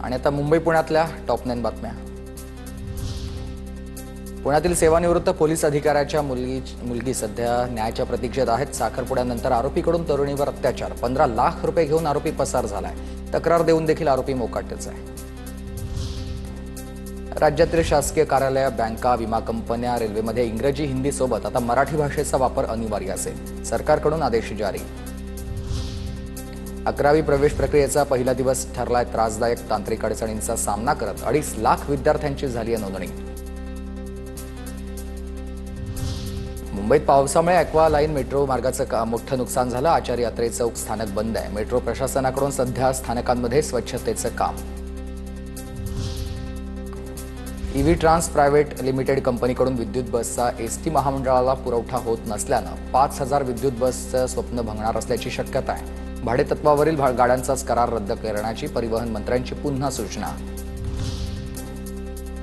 आणि आता मुंबई पुण्यातल्या टॉप 9 बातम्या। पुण्यातील सेवानिवृत्त पोलीस अधिकाऱ्याच्या मुलगी सध्या न्यायाच्या प्रतीक्षेत आहेत। साखरपुड्यानंतर आरोपीकडून तरुणीवर अत्याचार, 15 लाख रुपये घेऊन आरोपी पसार झालाय। तक्रार देऊन देखील आरोपी मोकाटच आहे। राज्यातील शासकीय कार्यालय, बँका, विमा कंपन्या, रेल्वेमध्ये इंग्रजी, हिंदी सोबत आता मराठी भाषेचा वापर अनिवार्य असेल। सरकारकडून आदेश जारी। 11वी प्रवेश प्रक्रियेचा पहिला दिवस ठरलाय त्रासदायक। तांत्रिक अडचणींचा सामना करत 2.5 लाख विद्यार्थ्यांची झाली आहे नोंदणी। मुंबईत पावसामुळे ॲक्वा लाईन मेट्रो मार्गाचं मोठं नुकसान झालं। आचार्य यात्रे चौक स्थानक बंद आहे। मेट्रो प्रशासनाकडून सध्या स्थानकांमध्ये स्वच्छतेचं काम। ईव्ही ट्रान्स प्रायव्हेट लिमिटेड कंपनीकडून विद्युत बसचा एसटी महामंडळाला पुरवठा होत नसल्यानं 5000 विद्युत बसचं स्वप्न भंगणार असल्याची शक्यता आहे। भाडेतत्वावरील गाड्यांचाच करार रद्द करण्याची परिवहन मंत्र्यांची पुन्हा सूचना।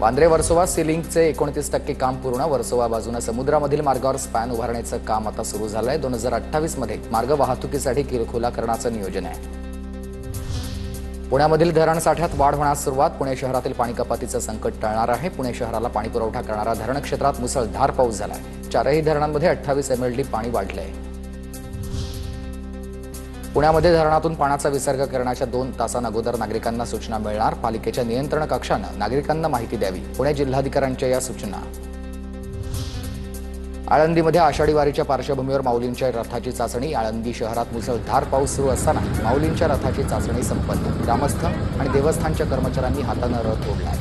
वांद्रे वर्सोवा सिलिंगचे 29% काम पूर्ण। वर्सोवा बाजूने समुद्रामधील मार्गावर स्पॅन उभारण्याचं काम आता सुरू झालंय। 2028 मध्ये मार्ग वाहतुकीसाठी खुला करण्याचं नियोजन आहे। पुण्यामधील धरण साठ्यात वाढ होण्यास सुरुवात। पुणे शहरातील पाणी कपातीचं संकट टळणार आहे। पुणे शहराला पाणी पुरवठा करणाऱ्या धरण क्षेत्रात मुसळधार पाऊस झालाय। 4ही धरणांमध्ये 28 MLD पाणी वाढलंय। पुण्यामध्ये धरणातून पाण्याचा विसर्ग करण्याच्या 2 तासांअगोदर नागरिकांना सूचना मिळणार। पालिकेच्या नियंत्रण कक्षानं नागरिकांना माहिती द्यावी। पुणे जिल्हाधिकाऱ्यांच्या या सूचना। आळंदीमध्ये आषाढी वारीच्या पार्श्वभूमीवर माऊलींच्या रथाची चाचणी। आळंदी शहरात मुसळधार पाऊस सुरू असताना माऊलींच्या रथाची चाचणी संपन्न। ग्रामस्थ आणि देवस्थानच्या कर्मचाऱ्यांनी हातानं रथ ओढलाय।